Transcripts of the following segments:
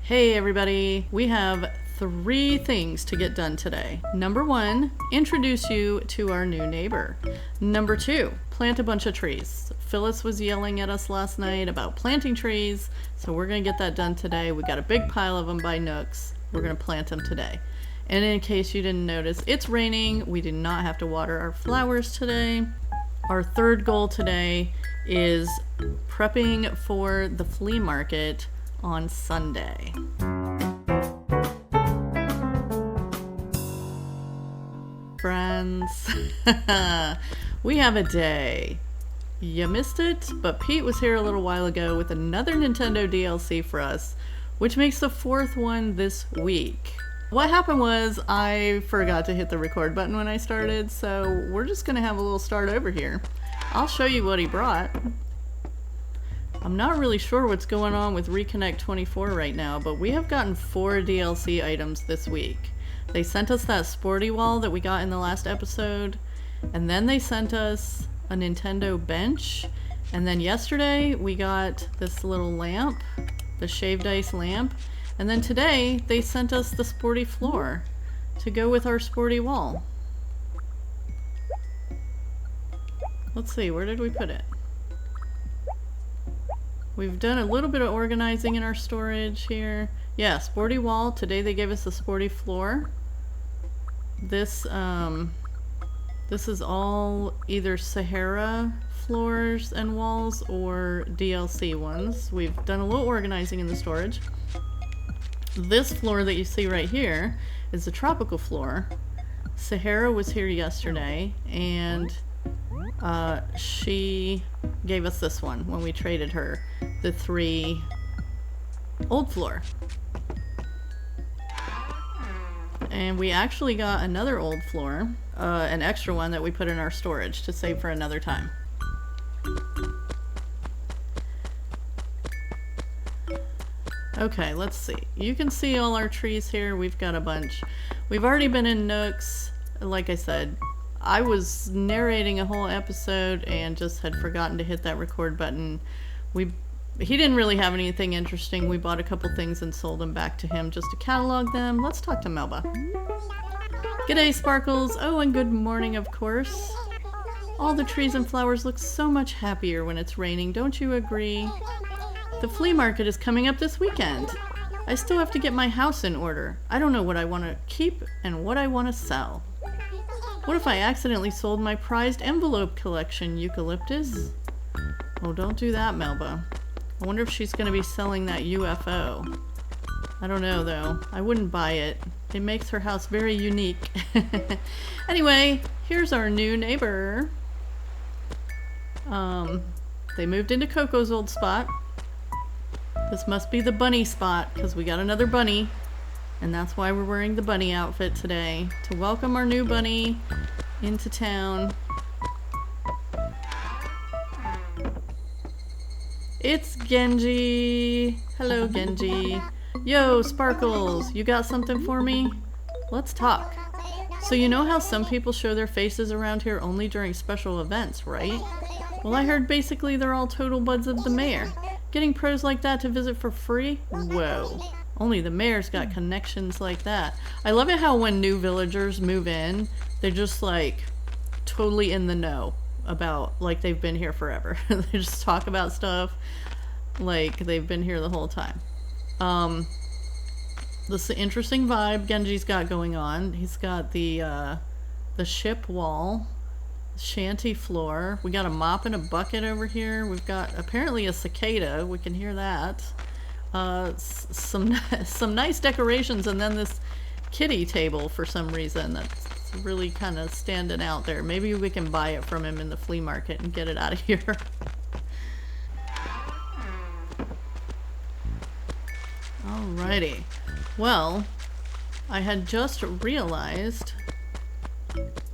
Hey everybody, we have 3 things to get done today. Number 1, introduce you to our new neighbor. Number 2, plant a bunch of trees. Phyllis was yelling at us last night about planting trees, so we're gonna get that done today. We got a big pile of them by Nooks. We're gonna plant them today. And in case you didn't notice, it's raining. We do not have to water our flowers today. Our 3rd goal today is prepping for the flea market on Sunday. Friends, we have a day. You missed it, but Pete was here a little while ago with another Nintendo DLC for us, which makes the 4th one this week. What happened was I forgot to hit the record button when I started, so we're just gonna have a little start over here. I'll show you what he brought. I'm not really sure what's going on with Reconnect 24 right now, but we have gotten 4 DLC items this week. They sent us that sporty wall that we got in the last episode, and then they sent us a Nintendo bench, and then yesterday we got this little lamp, the shaved ice lamp, and then today they sent us the sporty floor to go with our sporty wall. Let's see, where did we put it? We've done a little bit of organizing in our storage here. Yeah, sporty wall. Today they gave us the sporty floor. This is all either Sahara floors and walls or DLC ones. We've done a little organizing in the storage. This floor that you see right here is the tropical floor. Sahara was here yesterday, and she gave us this one when we traded her the 3 old floor. And we actually got another old floor, an extra one that we put in our storage to save for another time. Okay, let's see. You can see all our trees here. We've got a bunch. We've already been in Nooks. Like I said, I was narrating a whole episode and just had forgotten to hit that record button. He didn't really have anything interesting. We bought a couple things and sold them back to him just to catalog them. Let's talk to Melba. G'day, Sparkles. Oh, and good morning, of course. All the trees and flowers look so much happier when it's raining, don't you agree? The flea market is coming up this weekend. I still have to get my house in order. I don't know what I want to keep and what I want to sell. What if I accidentally sold my prized envelope collection, Eucalyptus? Oh, don't do that, Melba. I wonder if she's going to be selling that UFO. I don't know, though. I wouldn't buy it. It makes her house very unique. Anyway, here's our new neighbor. They moved into Coco's old spot. This must be the bunny spot, because we got another bunny. And that's why we're wearing the bunny outfit today, to welcome our new bunny into town. It's Genji. Hello, Genji. Yo, Sparkles, you got something for me? Let's talk. So you know how some people show their faces around here only during special events, right? Well, I heard basically they're all total buds of the mayor. Getting pros like that to visit for free? Whoa. Only the mayor's got connections like that. I love it how when new villagers move in, they're just like totally in the know about, like, they've been here forever. They just talk about stuff like they've been here the whole time. This is an interesting vibe Genji's got going on. He's got the ship wall, shanty floor. We got a mop and a bucket over here. We've got apparently a cicada. We can hear that. Some nice decorations, and then this kitty table for some reason that's really kind of standing out there. Maybe we can buy it from him in the flea market and get it out of here. Alrighty. Well, I had just realized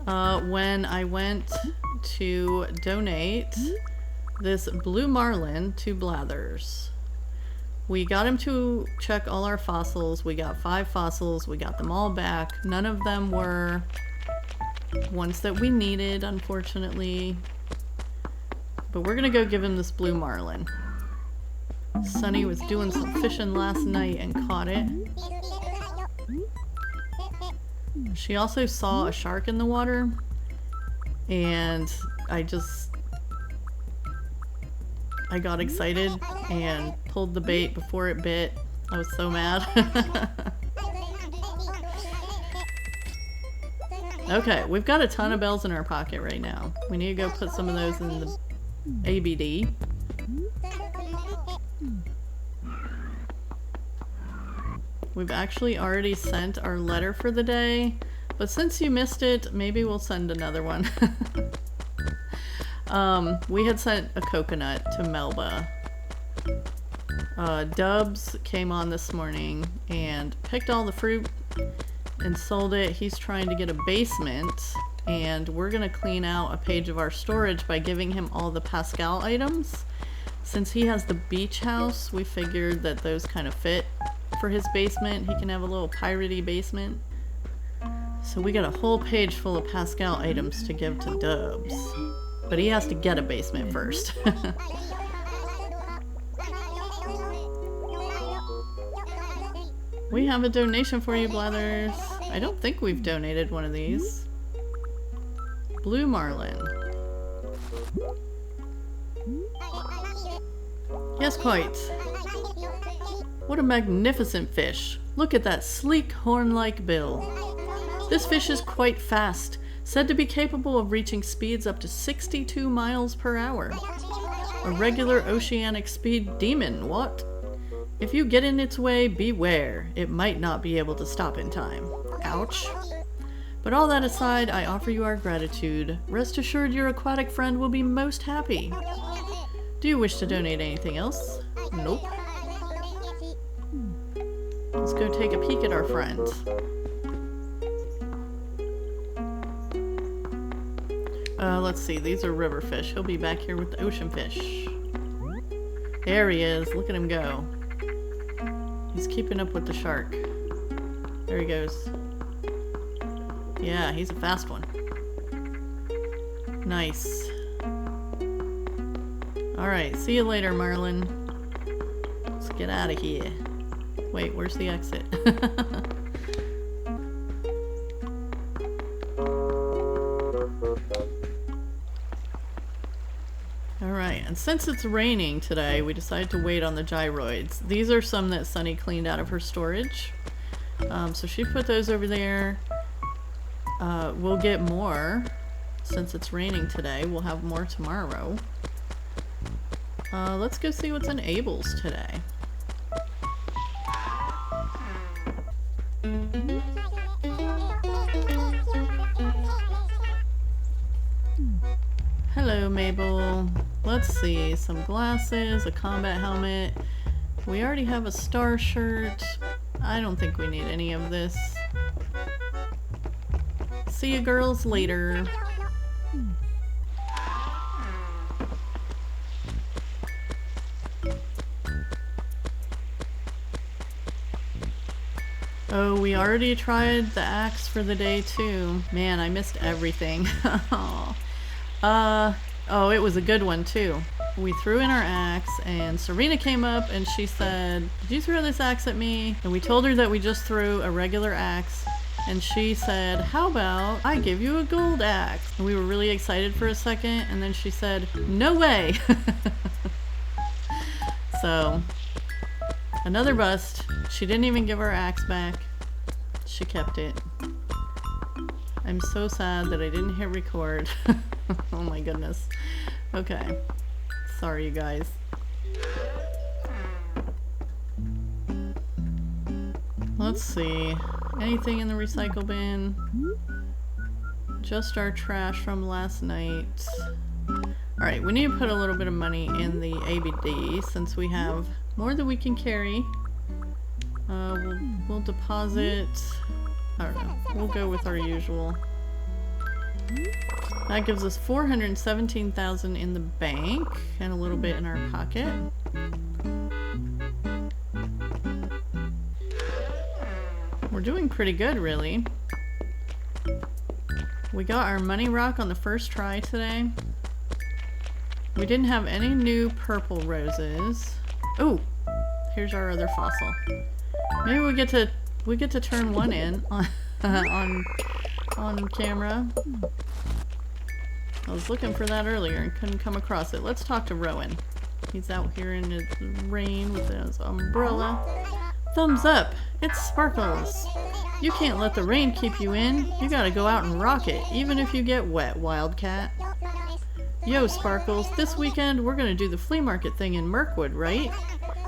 when I went to donate this blue marlin to Blathers. We got him to check all our fossils. We got 5 fossils. We got them all back. None of them were ones that we needed, unfortunately. But we're gonna go give him this blue marlin. Sunny was doing some fishing last night and caught it. She also saw a shark in the water, and I got excited and pulled the bait before it bit. I was so mad. Okay, we've got a ton of bells in our pocket right now. We need to go put some of those in the ABD. We've actually already sent our letter for the day, but since you missed it, maybe we'll send another one. We had sent a coconut to Melba. Dubs came on this morning and picked all the fruit and sold it. He's trying to get a basement, and we're gonna clean out a page of our storage by giving him all the Pascal items. Since he has the beach house, we figured that those kind of fit for his basement. He can have a little piratey basement. So we got a whole page full of Pascal items to give to Dubs. But he has to get a basement first. We have a donation for you, Blathers. I don't think we've donated one of these. Blue Marlin. Yes, quite. What a magnificent fish. Look at that sleek horn-like bill. This fish is quite fast, said to be capable of reaching speeds up to 62 miles per hour. A regular oceanic speed demon, what? If you get in its way, beware. It might not be able to stop in time. Ouch. But all that aside, I offer you our gratitude. Rest assured your aquatic friend will be most happy. Do you wish to donate anything else? Nope. Let's go take a peek at our friend. Let's see, these are river fish. He'll be back here with the ocean fish. There he is. Look at him go. He's keeping up with the shark. There he goes. Yeah, he's a fast one. Nice. Alright, see you later, Marlin. Let's get out of here. Wait, where's the exit? Alright, and since it's raining today, we decided to wait on the gyroids. These are some that Sunny cleaned out of her storage. So she put those over there. We'll get more since it's raining today. We'll have more tomorrow. Let's go see what's in Abel's today. Hello, Mabel. Let's see, some glasses, a combat helmet. We already have a star shirt. I don't think we need any of this. See you girls later. Oh, we already tried the axe for the day too. Man, I missed everything. Oh, it was a good one too. We threw in our axe and Serena came up and she said, "Did you throw this axe at me?" And we told her that we just threw a regular axe, and she said, "How about I give you a gold axe?" And we were really excited for a second, and then she said, "No way." So, another bust. She didn't even give our axe back. She kept it. I'm so sad that I didn't hit record. Oh my goodness. Okay. Sorry, you guys. Let's see. Anything in the recycle bin? Just our trash from last night. Alright, we need to put a little bit of money in the ABD since we have more than we can carry. We'll deposit... I don't know. We'll go with our usual. That gives us $417,000 in the bank and a little bit in our pocket. We're doing pretty good, really. We got our money rock on the first try today. We didn't have any new purple roses. Oh, here's our other fossil. Maybe we get to turn one in on on camera. I was looking for that earlier and couldn't come across it. Let's talk to Rowan. He's out here in the rain with his umbrella. Thumbs up! It's Sparkles! You can't let the rain keep you in. You gotta go out and rock it, even if you get wet, Wildcat. Yo, Sparkles, this weekend we're gonna do the flea market thing in Mirkwood, right?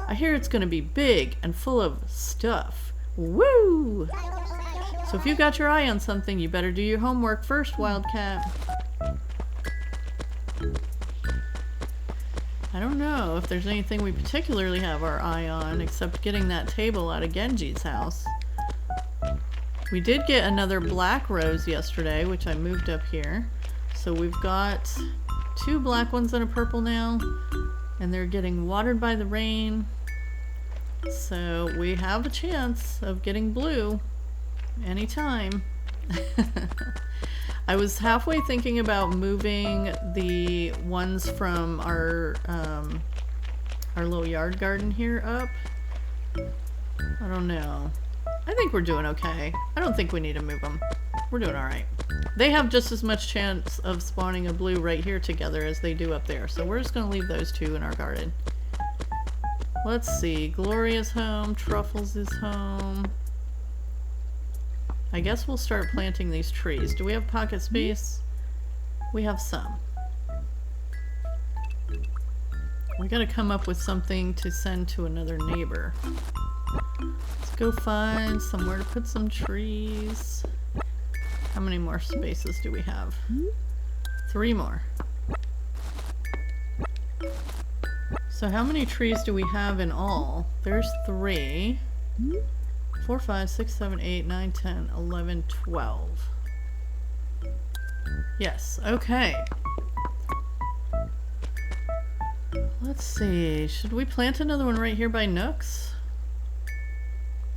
I hear it's gonna be big and full of stuff. Woo! So if you got your eye on something, you better do your homework first, Wildcat. I don't know if there's anything we particularly have our eye on except getting that table out of Genji's house. We did get another black rose yesterday, which I moved up here. So we've got 2 black ones and a purple now, and they're getting watered by the rain. So we have a chance of getting blue anytime. I was halfway thinking about moving the ones from our little yard garden here up. I don't know. I think we're doing okay. I don't think we need to move them. We're doing alright. They have just as much chance of spawning a blue right here together as they do up there. So we're just going to leave those 2 in our garden. Let's see. Gloria's home. Truffles is home. I guess we'll start planting these trees. Do we have pocket space? We have some. We gotta come up with something to send to another neighbor. Let's go find somewhere to put some trees. How many more spaces do we have? 3 more. So how many trees do we have in all? There's 3. 4, 5, 6, 7, 8, 9, 10, 11, 12. Yes, okay. Let's see. Should we plant another one right here by Nooks?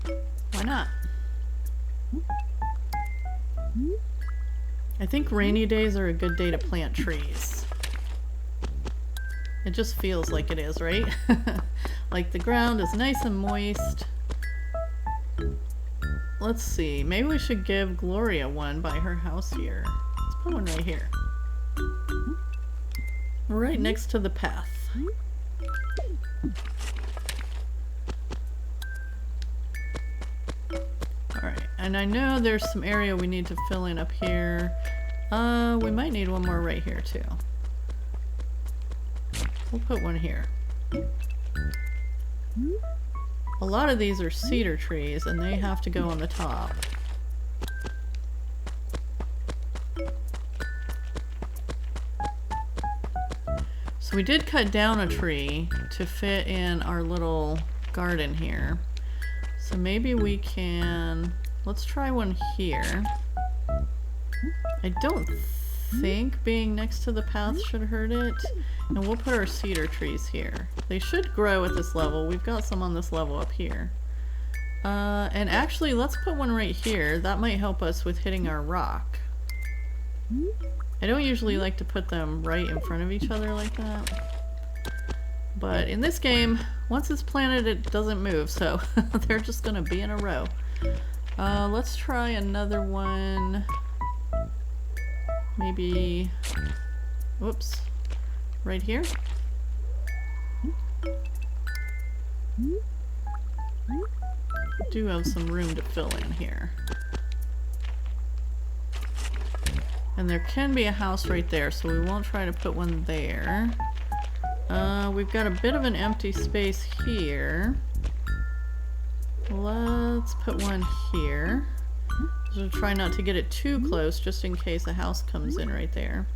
Why not? I think rainy days are a good day to plant trees. It just feels like it is, right? Like the ground is nice and moist. Let's see, maybe we should give Gloria one by her house here. Let's put one right here. Right next to the path. Alright, and I know there's some area we need to fill in up here. We might need one more right here too. We'll put one here. A lot of these are cedar trees and they have to go on the top. So we did cut down a tree to fit in our little garden here. So maybe we can, let's try one here. I don't think being next to the path should hurt it. And we'll put our cedar trees here. They should grow at this level. We've got some on this level up here. And actually, let's put one right here. That might help us with hitting our rock. I don't usually like to put them right in front of each other like that. But in this game, once it's planted, it doesn't move. So they're just going to be in a row. Let's try another one. Maybe, whoops, right here. Do have some room to fill in here. And there can be a house right there, so we won't try to put one there. We've got a bit of an empty space here. Let's put one here. So try not to get it too close, just in case a house comes in right there.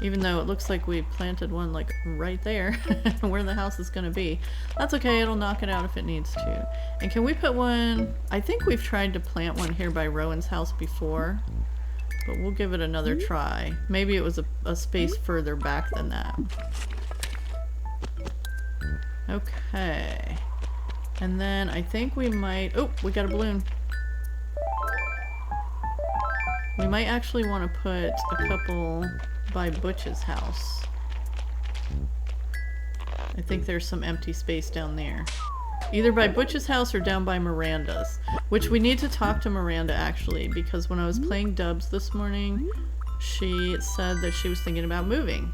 Even though it looks like we planted one like right there, where the house is going to be. That's okay, it'll knock it out if it needs to. And can we put one, I think we've tried to plant one here by Rowan's house before, but we'll give it another try. Maybe it was a space further back than that. Okay. And then I think we might, oh, we got a balloon. We might actually want to put a couple by Butch's house. I think there's some empty space down there. Either by Butch's house or down by Miranda's. Which we need to talk to Miranda actually, because when I was playing dubs this morning, she said that she was thinking about moving.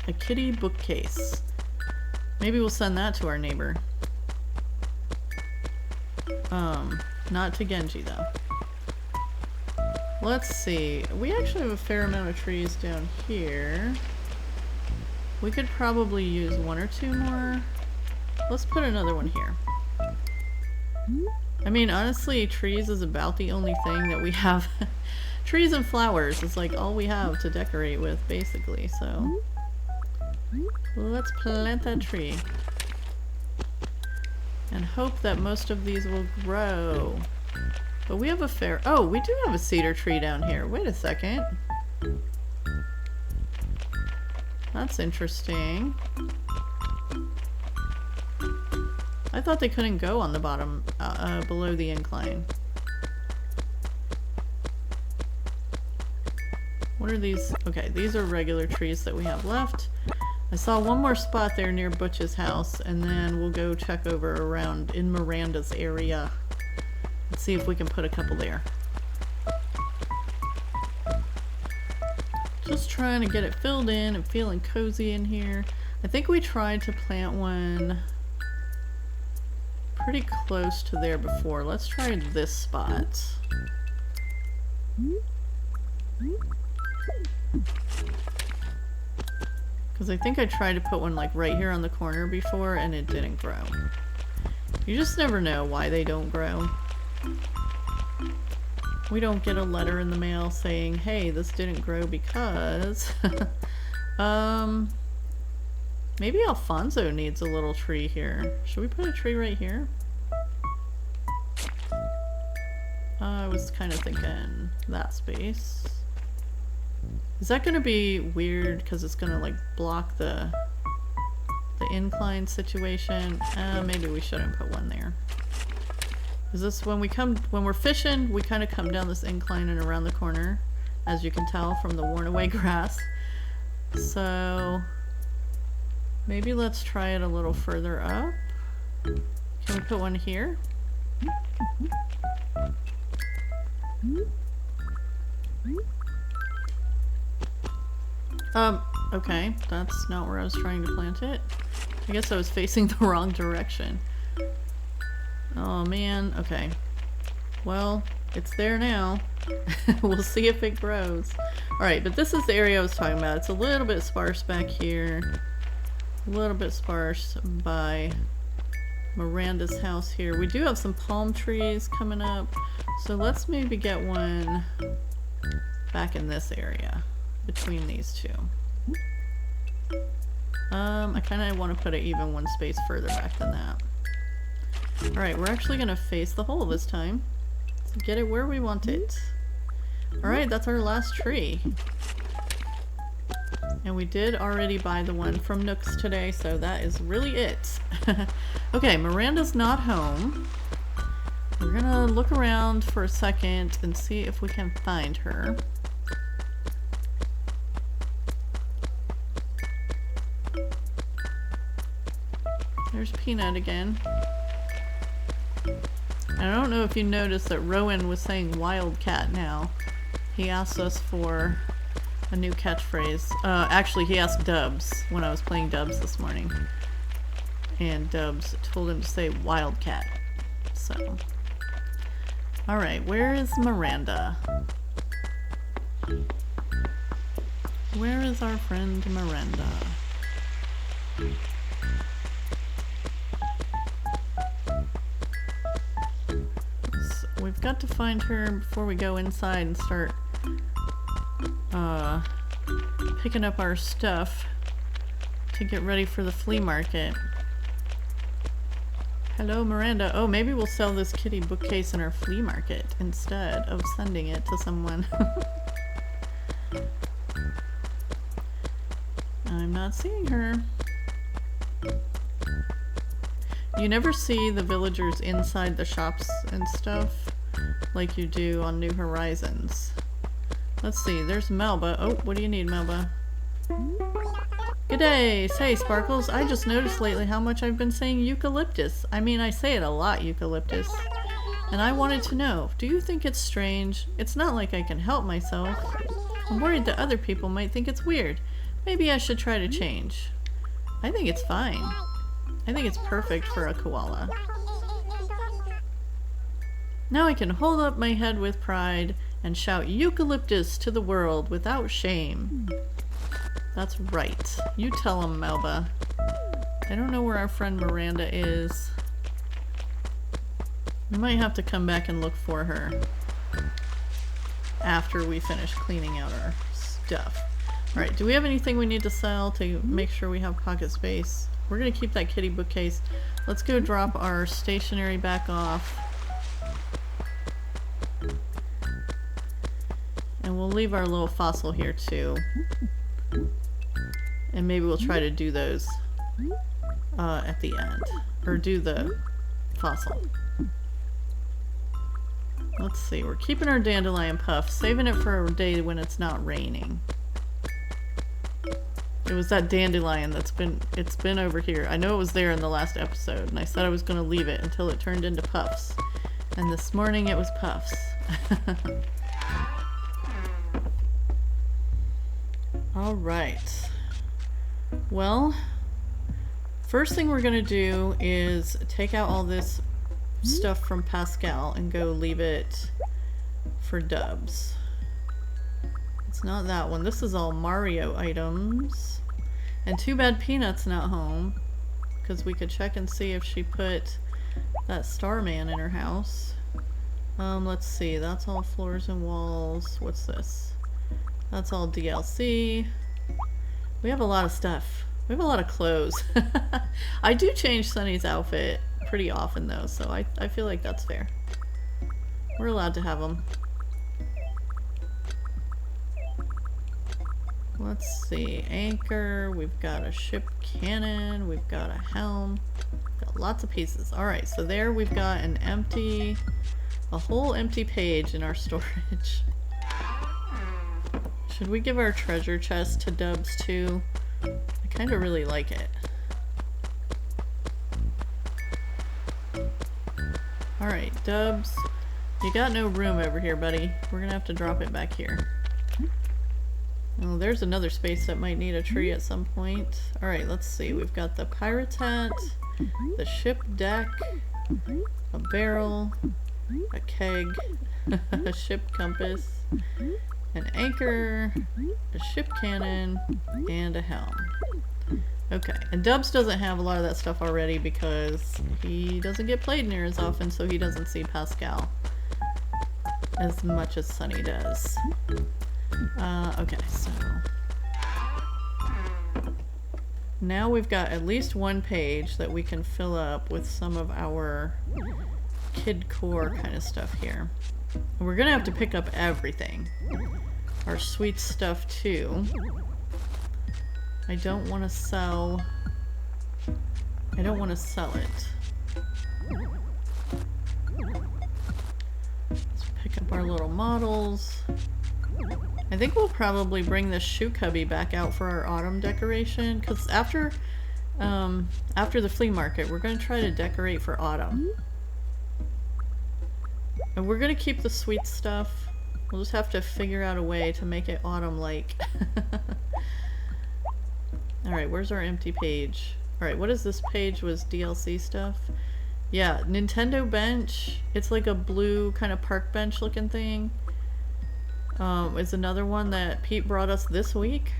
A kitty bookcase. Maybe we'll send that to our neighbor. Not to Genji though. Let's see. We actually have a fair amount of trees down here. We could probably use one or two more. Let's put another one here. I mean, honestly, trees is about the only thing that we have. Trees and flowers is like all we have to decorate with, basically, so. Let's plant that tree. And hope that most of these will grow. But we have a fair... Oh, we do have a cedar tree down here. Wait a second. That's interesting. I thought they couldn't go on the bottom, below the incline. What are these? Okay, these are regular trees that we have left. I saw one more spot there near Butch's house, and then we'll go check over around in Miranda's area. Let's see if we can put a couple there. Just trying to get it filled in and feeling cozy in here. I think we tried to plant one pretty close to there before. Let's try this spot. Because I think I tried to put one like right here on the corner before and it didn't grow. You just never know why they don't grow. We don't get a letter in the mail saying, hey, this didn't grow because... maybe Alfonso needs a little tree here. Should we put a tree right here? I was kind of thinking that space. Is that going to be weird because it's going to like block the incline situation? Maybe we shouldn't put one there. Is this when we're fishing, we kind of come down this incline and around the corner, as you can tell from the worn away grass. So maybe let's try it a little further up. Can we put one here? Okay, that's not where I was trying to plant it. I guess I was facing the wrong direction. Oh man, okay. Well, it's there now. We'll see if it grows. Alright, but this is the area I was talking about. It's a little bit sparse back here. A little bit sparse by Miranda's house here. We do have some palm trees coming up. So let's maybe get one back in this area. Between these two. I kind of want to put it even one space further back than that. Alright, we're actually going to face the hole this time. To get it where we want it. Alright, that's our last tree. And we did already buy the one from Nooks today, so that is really it. Okay, Miranda's not home. We're gonna look around for a second and see if we can find her. There's Peanut again. I don't know if you noticed that Rowan was saying Wildcat now. He asked us for a new catchphrase. Actually, he asked Dubs when I was playing Dubs this morning. And Dubs told him to say Wildcat. So. Alright, where is Miranda? Where is our friend Miranda? We've got to find her before we go inside and start picking up our stuff to get ready for the flea market. Hello, Miranda. Oh, maybe we'll sell this kitty bookcase in our flea market instead of sending it to someone. I'm not seeing her. You never see the villagers inside the shops and stuff like you do on New Horizons. Let's see, there's Melba. Oh, what do you need, Melba? Good day. Say, Sparkles, I just noticed lately how much I've been saying eucalyptus. I mean, I say it a lot, eucalyptus. And I wanted to know, do you think it's strange? It's not like I can help myself. I'm worried that other people might think it's weird. Maybe I should try to change. I think it's fine. I think it's perfect for a koala. Now I can hold up my head with pride and shout eucalyptus to the world without shame. That's right. You tell him, Melba. I don't know where our friend Miranda is. We might have to come back and look for her after we finish cleaning out our stuff. Alright, do we have anything we need to sell to make sure we have pocket space? We're going to keep that kitty bookcase. Let's go drop our stationery back off. And we'll leave our little fossil here too. And maybe we'll try to do those at the end. Or do the fossil. Let's see, we're keeping our dandelion puff, saving it for a day when it's not raining. It was that dandelion it's been over here. I know it was there in the last episode, and I said I was going to leave it until it turned into puffs. And this morning it was puffs. Alright. Well, first thing we're going to do is take out all this stuff from Pascal and go leave it for Dubs. It's not that one. This is all Mario items. And too bad Peanut's not home, because we could check and see if she put that Starman in her house. Let's see. That's all floors and walls. What's this? That's all DLC. We have a lot of stuff. We have a lot of clothes. I do change Sunny's outfit pretty often though, so I feel like that's fair. We're allowed to have them. Let's see, anchor, we've got a ship cannon, we've got a helm, got lots of pieces. Alright, so there we've got a whole empty page in our storage. Should we give our treasure chest to Dubs too? I kind of really like it. Alright, Dubs, you got no room over here, buddy. We're gonna have to drop it back here. Oh, there's another space that might need a tree at some point. Alright, let's see. We've got the pirate's hat, the ship deck, a barrel, a keg, a ship compass, an anchor, a ship cannon, and a helm. Okay, and Dubs doesn't have a lot of that stuff already because he doesn't get played near as often, so he doesn't see Pascal as much as Sunny does. Okay, so now we've got at least one page that we can fill up with some of our kid core kind of stuff here. We're gonna have to pick up everything. Our sweet stuff too. I don't want to sell it. Let's pick up our little models. I think we'll probably bring this shoe cubby back out for our autumn decoration, because after the flea market, we're going to try to decorate for autumn. And we're going to keep the sweet stuff. We'll just have to figure out a way to make it autumn-like. Alright, where's our empty page? Alright, what is this page? Was DLC stuff? Yeah, Nintendo bench. It's like a blue kind of park bench looking thing. Is another one that Pete brought us this week.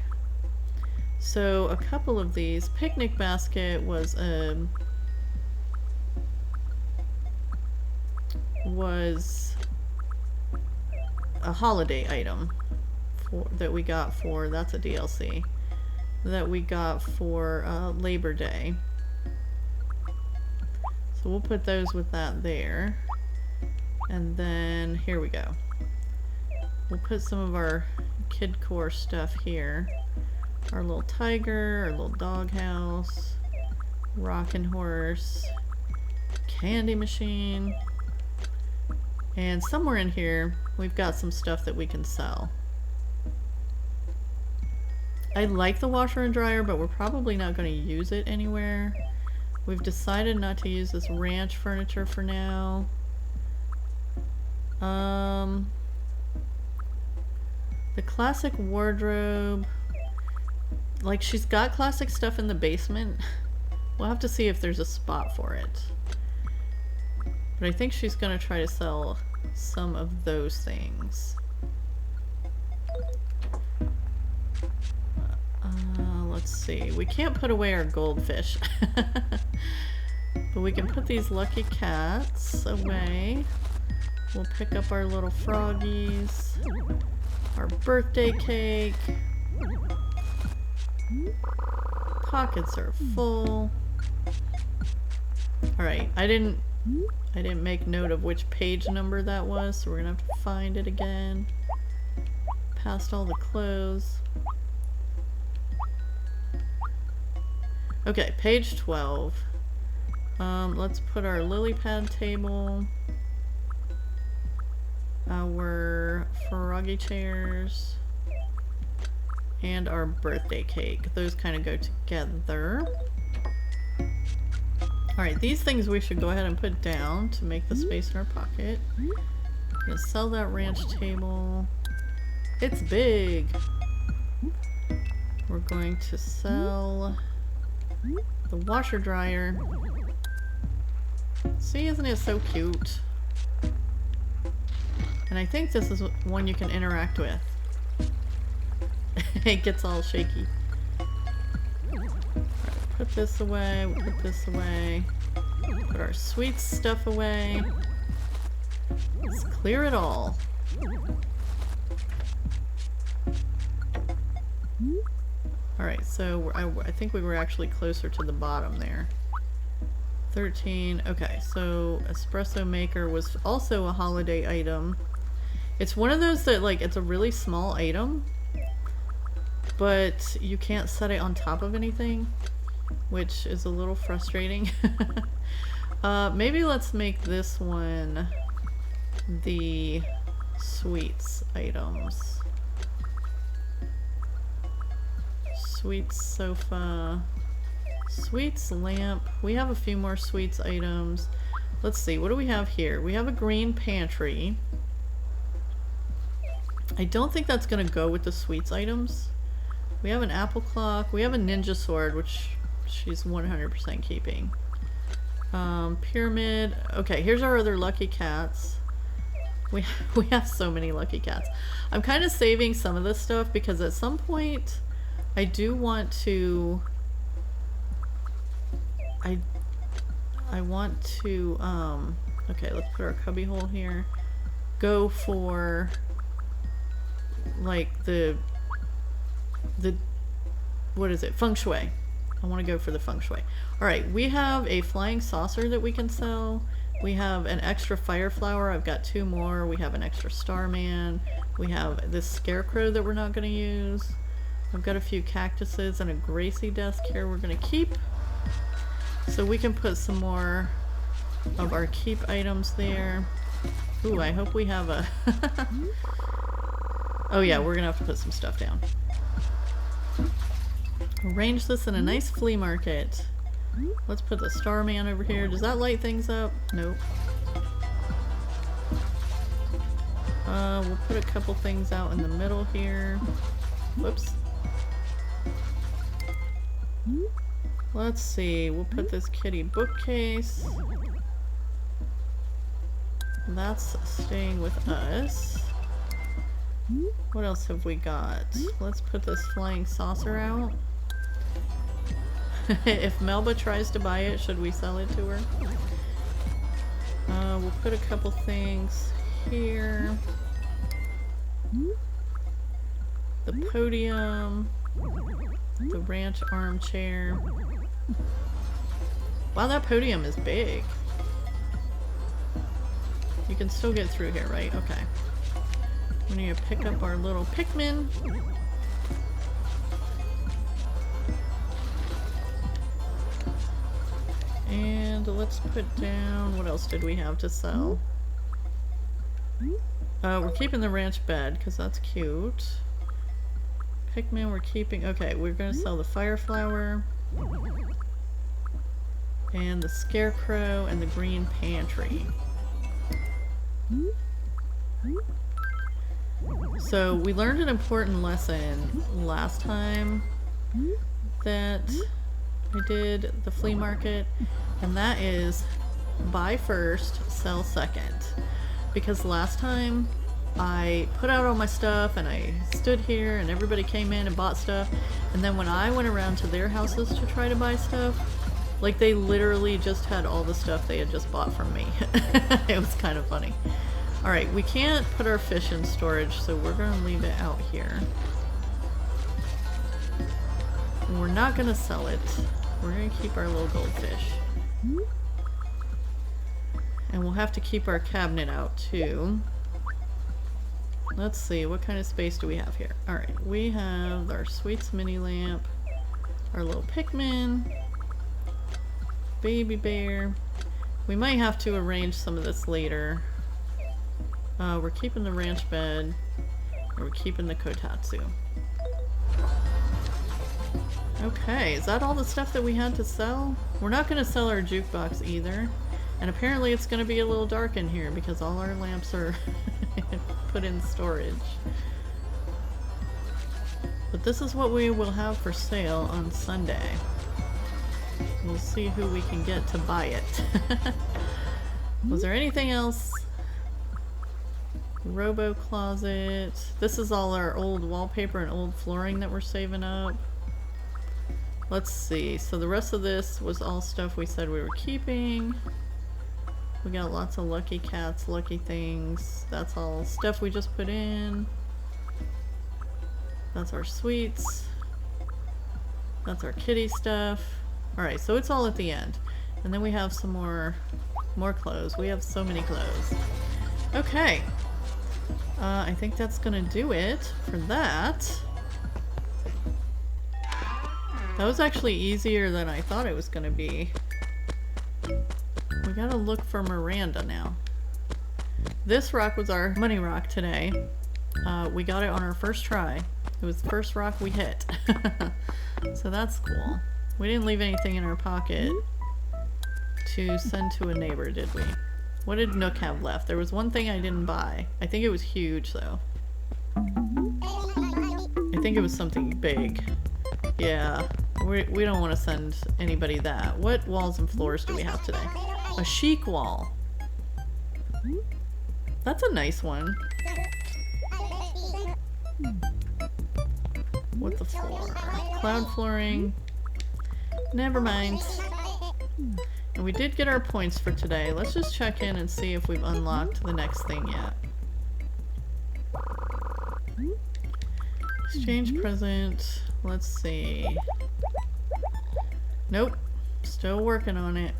So a couple of these. Picnic basket was a holiday item that we got for, that's a DLC, that we got for Labor Day. So we'll put those with that there. And then here we go. We'll put some of our kid core stuff here. Our little tiger, our little doghouse, rocking horse, candy machine. And somewhere in here, we've got some stuff that we can sell. I like the washer and dryer, but we're probably not going to use it anywhere. We've decided not to use this ranch furniture for now. The classic wardrobe. Like, she's got classic stuff in the basement. We'll have to see if there's a spot for it. But I think she's going to try to sell some of those things. Let's see. We can't put away our goldfish. But we can put these lucky cats away. We'll pick up our little froggies. Our birthday cake. Pockets are full. Alright, I didn't make note of which page number that was, so we're gonna have to find it again. Past all the clothes. Okay, page 12. Let's put our lily pad table. Our froggy chairs. And our birthday cake. Those kind of go together. Alright, these things we should go ahead and put down to make the space in our pocket. I'm gonna sell that ranch table. It's big. We're going to sell the washer dryer. See, isn't it so cute? And I think this is one you can interact with. It gets all shaky. Alright, put this away, we'll put this away. Put our sweets stuff away. Let's clear it all. Alright, so I think we were actually closer to the bottom there. 13. Okay, so espresso maker was also a holiday item. It's one of those that, like, it's a really small item, but you can't set it on top of anything, which is a little frustrating. Maybe let's make this one the sweets items. Sweets sofa. Sweets lamp. We have a few more sweets items. Let's see, what do we have here? We have a green pantry. I don't think that's gonna go with the sweets items. We have an apple clock. We have a ninja sword, which she's 100% keeping. Pyramid. Okay, here's our other lucky cats. We have so many lucky cats. I'm kind of saving some of this stuff because at some point I do want to I want to okay, let's put our cubby hole here. Go for like the what is it? Feng shui. I want to go for the feng shui. Alright, we have a flying saucer that we can sell. We have an extra fire flower. I've got 2 more. We have an extra starman. We have this scarecrow that we're not going to use. I've got a few cactuses and a Gracie desk here we're going to keep. So we can put some more of our keep items there. Ooh, I hope we have a... Oh yeah, we're going to have to put some stuff down. Arrange this in a nice flea market. Let's put the Starman over here. Does that light things up? Nope. We'll put a couple things out in the middle here. Whoops. Let's see. We'll put this kitty bookcase. That's staying with us. What else have we got? Let's put this flying saucer out. If Melba tries to buy it, should we sell it to her? We'll put a couple things here. The podium. The ranch armchair. Wow, that podium is big. You can still get through here, right? Okay. We need to pick up our little Pikmin. And let's put down, what else did we have to sell? We're keeping the ranch bed because that's cute. Pikmin we're keeping. Okay, we're gonna sell the fire flower. And the scarecrow and the green pantry. So we learned an important lesson last time that I did the flea market, and that is buy first, sell second. Because last time I put out all my stuff and I stood here and everybody came in and bought stuff, and then when I went around to their houses to try to buy stuff, like they literally just had all the stuff they had just bought from me. It was kind of funny. Alright, we can't put our fish in storage, so we're going to leave it out here. And we're not going to sell it. We're going to keep our little goldfish. And we'll have to keep our cabinet out too. Let's see, what kind of space do we have here? Alright, we have our Sweets mini lamp, our little Pikmin, baby bear. We might have to arrange some of this later. We're keeping the ranch bed, and we're keeping the kotatsu. Okay, is that all the stuff that we had to sell? We're not going to sell our jukebox either. And apparently it's going to be a little dark in here because all our lamps are put in storage. But this is what we will have for sale on Sunday. We'll see who we can get to buy it. Was there anything else? Robo closet. This is all our old wallpaper and old flooring that we're saving up. Let's see. So the rest of this was all stuff we said we were keeping. We got lots of lucky cats, lucky things. That's all stuff we just put in. That's our sweets. That's our kitty stuff. Alright, so it's all at the end. And then we have some more clothes. We have so many clothes. Okay. I think that's gonna do it for that. That was actually easier than I thought it was gonna be. We gotta look for Miranda now. This rock was our money rock today. We got it on our first try. It was the first rock we hit. So that's cool. We didn't leave anything in our pocket to send to a neighbor, did we? What did Nook have left? There was one thing I didn't buy. I think it was huge, though. I think it was something big. Yeah, we don't want to send anybody that. What walls and floors do we have today? A chic wall. That's a nice one. What the floor? Cloud flooring. Never mind. And we did get our points for today. Let's just check in and see if we've unlocked the next thing yet. Exchange present. Let's see. Nope. Still working on it.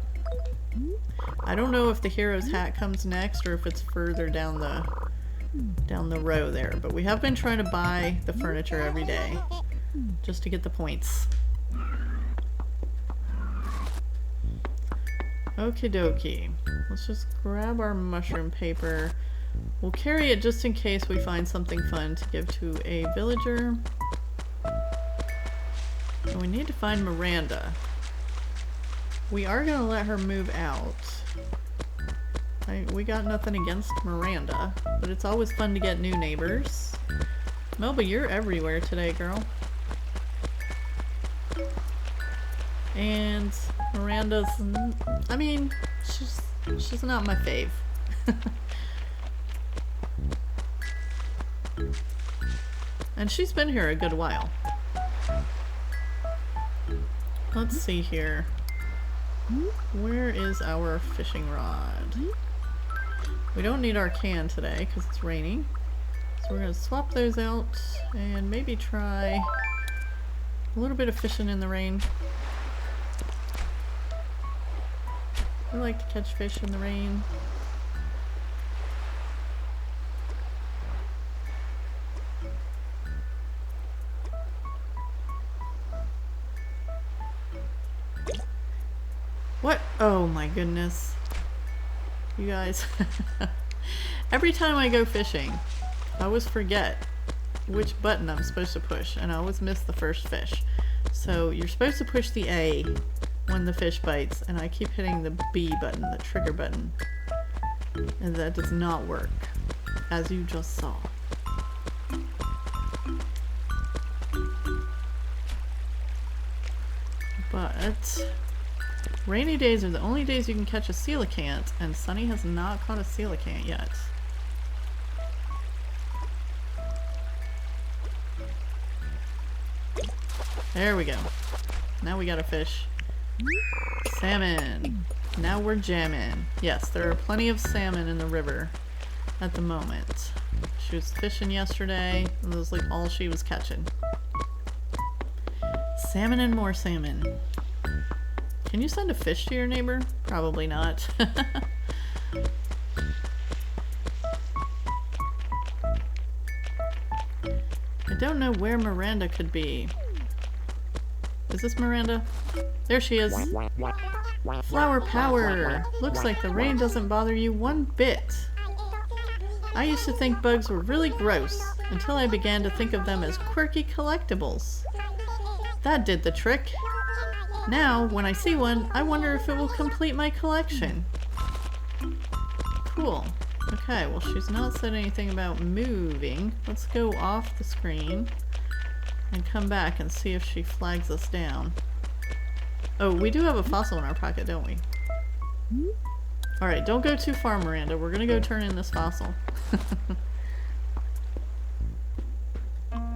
I don't know if the hero's hat comes next or if it's further down the row there, but we have been trying to buy the furniture every day just to get the points. Okie dokie. Let's just grab our mushroom paper. We'll carry it just in case we find something fun to give to a villager. And we need to find Miranda. We are going to let her move out. We got nothing against Miranda, but it's always fun to get new neighbors. Melba, you're everywhere today, girl. And Miranda's, I mean, she's not my fave. And she's been here a good while. Let's see here. Where is our fishing rod? We don't need our can today because it's raining. So we're going to swap those out and maybe try a little bit of fishing in the rain. I like to catch fish in the rain. What? Oh my goodness. You guys. Every time I go fishing, I always forget which button I'm supposed to push, and I always miss the first fish. So you're supposed to push the A when the fish bites, and I keep hitting the B button, the trigger button. And that does not work, as you just saw. But rainy days are the only days you can catch a coelacanth, and Sunny has not caught a coelacanth yet. There we go. Now we got a fish. Salmon. Now we're jamming. Yes, there are plenty of salmon in the river at the moment. She was fishing yesterday, and that was like all she was catching. Salmon and more salmon. Can you send a fish to your neighbor? Probably not. I don't know where Miranda could be. Is this Miranda? There she is. Flower power! Looks like the rain doesn't bother you one bit. I used to think bugs were really gross until I began to think of them as quirky collectibles. That did the trick. Now, when I see one, I wonder if it will complete my collection. Cool. Okay, well, she's not said anything about moving. Let's go off the screen and come back and see if she flags us down. Oh, we do have a fossil in our pocket, don't we? Alright, don't go too far, Miranda. We're gonna go turn in this fossil.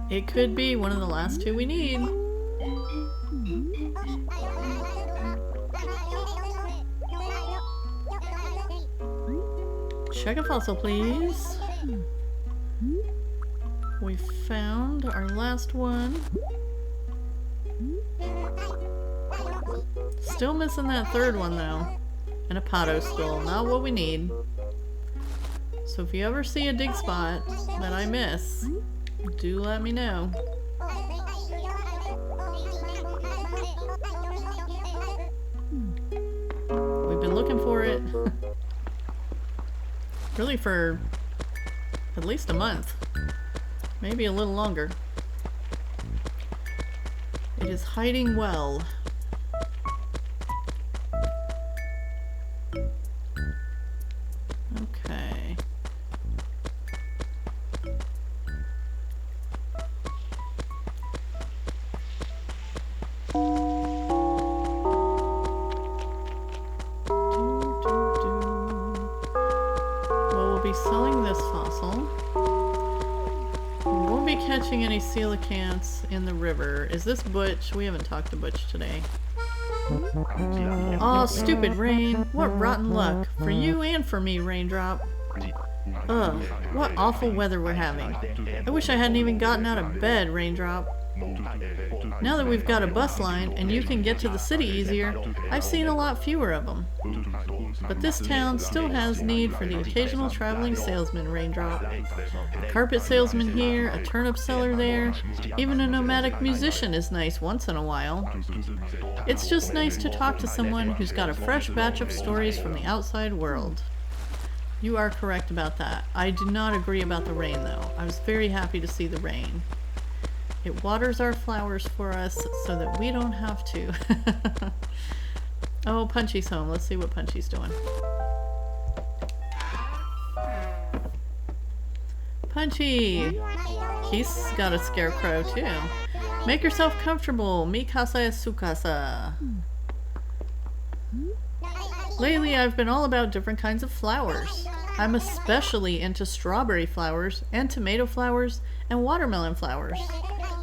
It could be one of the last two we need. Check a fossil, please. We found our last one. Still missing that third one though. And a Pato skull. Not what we need. So if you ever see a dig spot that I miss, do let me know. We've been looking for it. Really for at least a month. Maybe a little longer. It is hiding well. Okay. Well, we'll be selling this fossil. We won't be catching any coelacanths in the river. Is this Butch? We haven't talked to Butch today. Aw, stupid rain. What rotten luck. For you and for me, Raindrop. Ugh, what awful weather we're having. I wish I hadn't even gotten out of bed, Raindrop. Now that we've got a bus line and you can get to the city easier, I've seen a lot fewer of them. But this town still has need for the occasional traveling salesman, Raindrop. A carpet salesman here, a turnip seller there, even a nomadic musician is nice once in a while. It's just nice to talk to someone who's got a fresh batch of stories from the outside world. You are correct about that. I do not agree about the rain, though. I was very happy to see the rain. It waters our flowers for us so that we don't have to. Oh, Punchy's home. Let's see what Punchy's doing. Punchy! He's got a scarecrow, too. Make yourself comfortable. Mi casa es su casa. Lately, I've been all about different kinds of flowers. I'm especially into strawberry flowers and tomato flowers and watermelon flowers.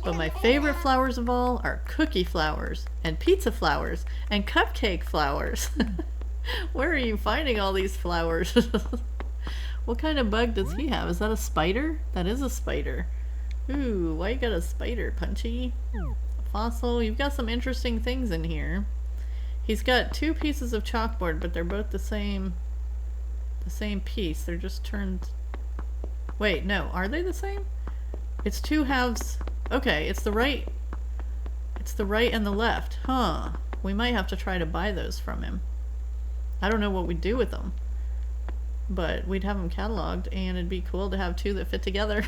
But my favorite flowers of all are cookie flowers and pizza flowers and cupcake flowers. Where are you finding all these flowers? What kind of bug does he have? Is that a spider? That is a spider. Ooh, why you got a spider, Punchy? A fossil. You've got some interesting things in here. He's got two pieces of chalkboard, but they're both the same piece. They're just turned... Wait, no. Are they the same? It's two halves... Okay, it's the right and the left. Huh. We might have to try to buy those from him. I don't know what we'd do with them. But we'd have them cataloged, and it'd be cool to have two that fit together.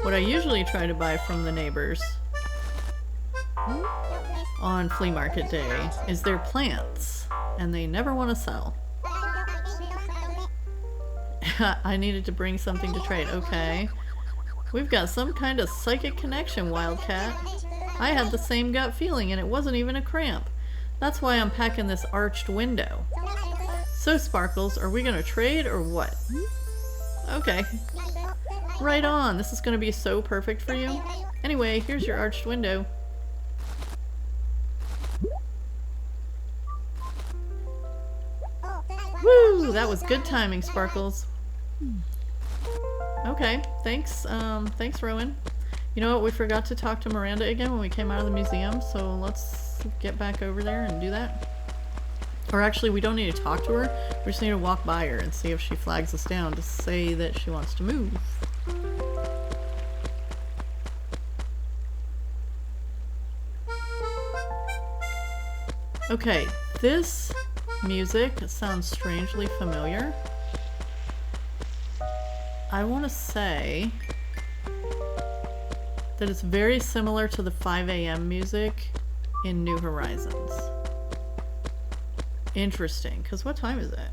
What I usually try to buy from the neighbors on Flea Market Day is their plants, and they never want to sell. I needed to bring something to trade. Okay. We've got some kind of psychic connection, Wildcat. I had the same gut feeling, and it wasn't even a cramp. That's why I'm packing this arched window. So, Sparkles, are we gonna trade or what? Okay. Right on. This is gonna be so perfect for you. Anyway, here's your arched window. Woo! That was good timing, Sparkles. Okay, thanks, thanks, Rowan. You know what? We forgot to talk to Miranda again when we came out of the museum, so let's get back over there and do that. Or actually, we don't need to talk to her. We just need to walk by her and see if she flags us down to say that she wants to move. Okay, this music sounds strangely familiar. I want to say that it's very similar to the 5 a.m. music in New Horizons. Interesting, because what time is it?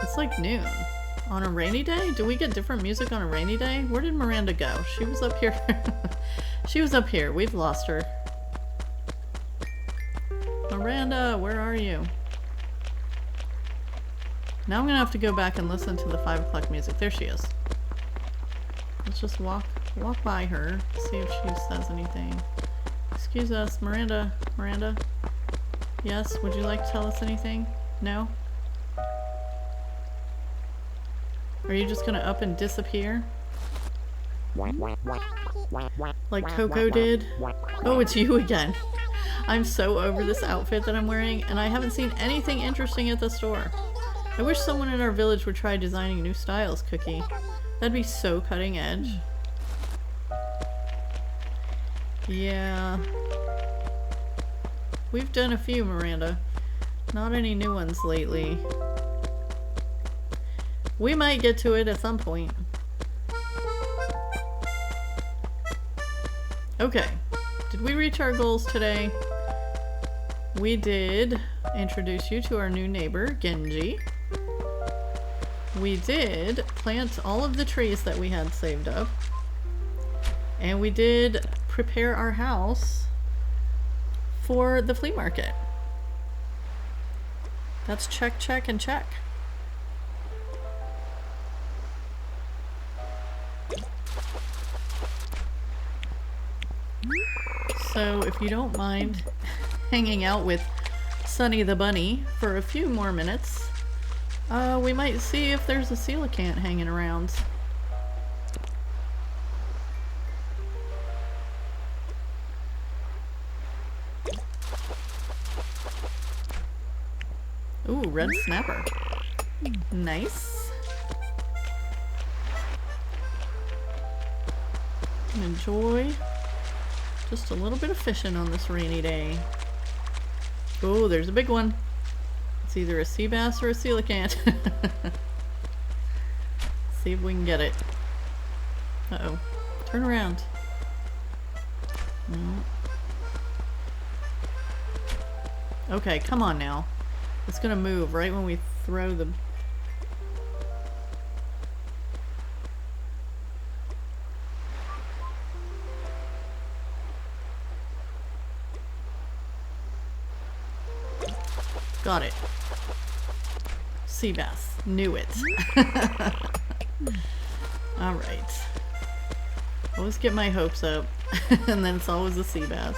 It's like noon. On a rainy day? Do we get different music on a rainy day? Where did Miranda go? She was up here. She was up here. We've lost her. Miranda, where are you? Now I'm gonna have to go back and listen to the 5 o'clock music. There she is. Let's just walk by her, see if she says anything. Excuse us, Miranda. Miranda? Yes, would you like to tell us anything? No? Are you just gonna up and disappear? Like Coco did? Oh, it's you again. I'm so over this outfit that I'm wearing, and I haven't seen anything interesting at the store. I wish someone in our village would try designing new styles, Cookie. That'd be so cutting edge. Yeah. We've done a few, Miranda. Not any new ones lately. We might get to it at some point. Okay. Did we reach our goals today? We did introduce you to our new neighbor, Genji. We did plant all of the trees that we had saved up. And we did prepare our house for the flea market. That's check, check, and check. So if you don't mind hanging out with Sunny the Bunny for a few more minutes, we might see if there's a coelacanth hanging around. Ooh, red snapper. Nice. Enjoy just a little bit of fishing on this rainy day. Oh, there's a big one. It's either a sea bass or a coelacanth. See if we can get it. Uh-oh. Turn around. No. Okay, come on now. It's gonna move right when we throw the... Got it. Sea bass. Knew it. Alright. Always get my hopes up. And then it's always a sea bass.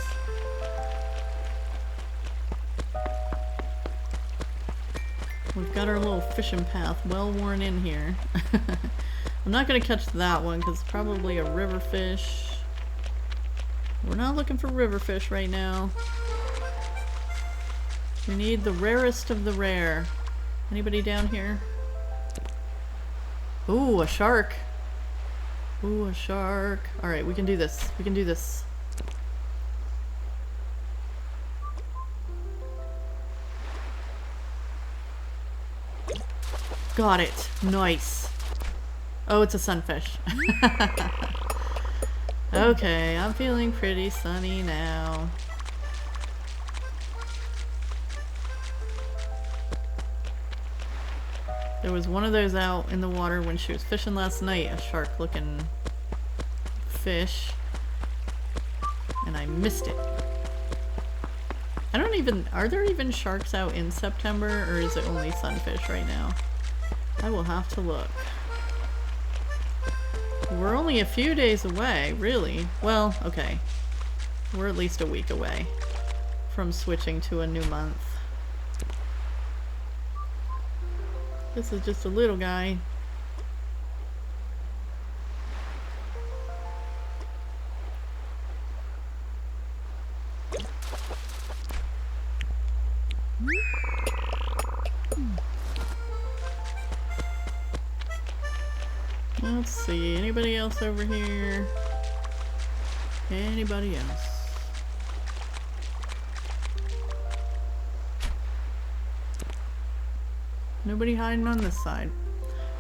We've got our little fishing path well worn in here. I'm not going to catch that one because it's probably a river fish. We're not looking for river fish right now. We need the rarest of the rare. Anybody down here? Ooh, a shark. Ooh, a shark. Alright, we can do this. We can do this. Got it. Nice. Oh, it's a sunfish. Okay, I'm feeling pretty sunny now. There was one of those out in the water when she was fishing last night, a shark-looking fish, and I missed it. I don't even, are there even sharks out in September, or is it only sunfish right now? I will have to look. We're only a few days away, really. Well, okay. We're at least a week away from switching to a new month. This is just a little guy. Let's see, anybody else over here? Anybody else? Nobody hiding on this side.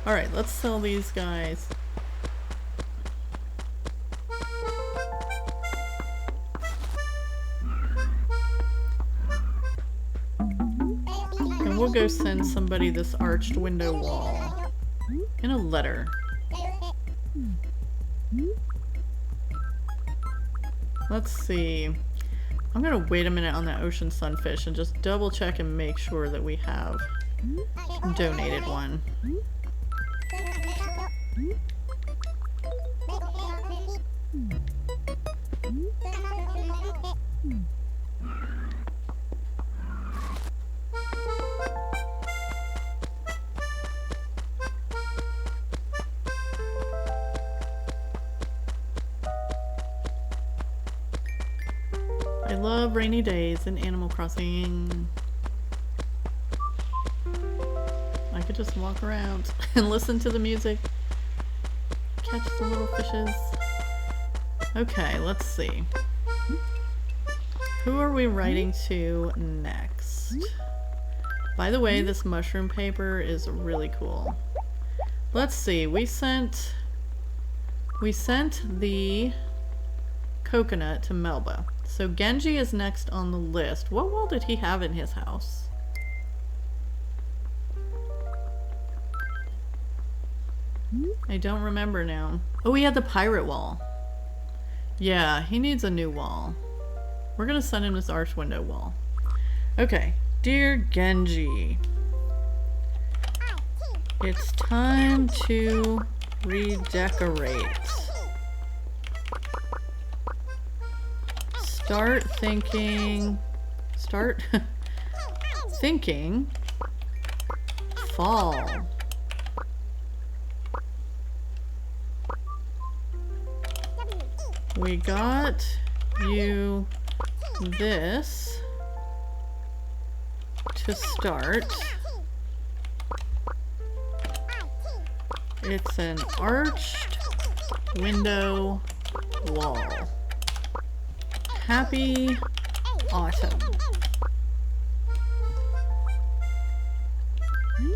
Alright, let's sell these guys. And we'll go send somebody this arched window wall in a letter. Let's see. I'm gonna wait a minute on that ocean sunfish and just double check and make sure that we have donated one. I love rainy days in Animal Crossing. I could just walk around and listen to the music, catch the little fishes. Okay, let's see. Who are we writing to next? By the way, this mushroom paper is really cool. Let's see, we sent the coconut to Melba. So Genji is next on the list. What wall did he have in his house? I don't remember now. Oh, he had the pirate wall. Yeah, he needs a new wall. We're gonna send him this arch window wall. Okay, dear Genji. It's time to redecorate. Start thinking fall. We got you this to start. It's an arched window wall. Happy autumn.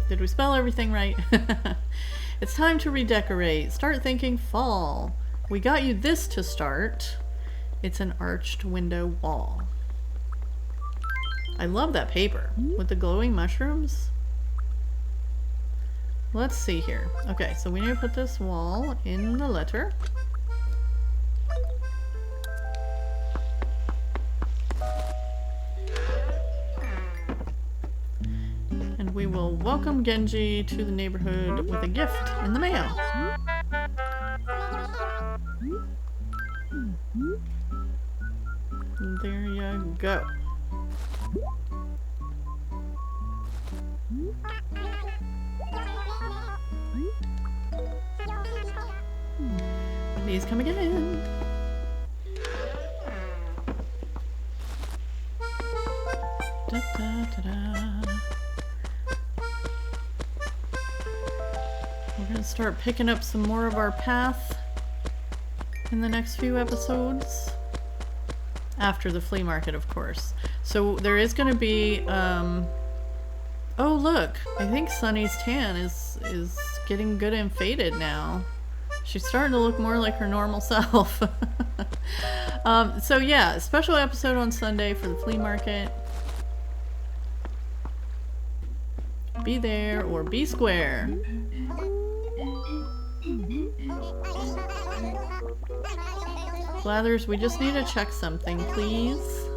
Did we spell everything right? It's time to redecorate. Start thinking fall. We got you this to start. It's an arched window wall. I love that paper with the glowing mushrooms. Let's see here. Okay, so we need to put this wall in the letter. And we will welcome Genji to the neighborhood with a gift in the mail. And there you go. Please come again. Da, da, da, da. We're gonna start picking up some more of our path in the next few episodes. After the flea market, of course. So there is gonna be, oh look, I think Sunny's tan is getting good and faded now. She's starting to look more like her normal self. So yeah, special episode on Sunday for the flea market. Be there or be square. Blathers, we just need to check something, please.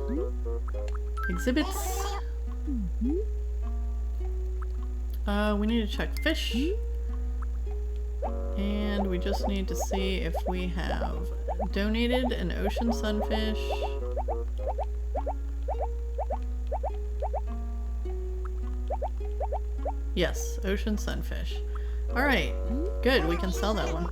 Exhibits. We need to check fish. And we just need to see if we have donated an ocean sunfish. Yes, ocean sunfish. Alright, good, we can sell that one.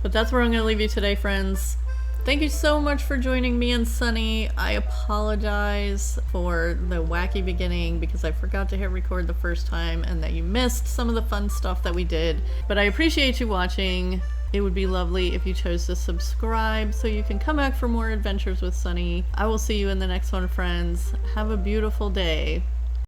But that's where I'm going to leave you today, friends. Thank you so much for joining me and Sunny. I apologize for the wacky beginning because I forgot to hit record the first time and that you missed some of the fun stuff that we did. But I appreciate you watching. It would be lovely if you chose to subscribe so you can come back for more adventures with Sunny. I will see you in the next one, friends. Have a beautiful day.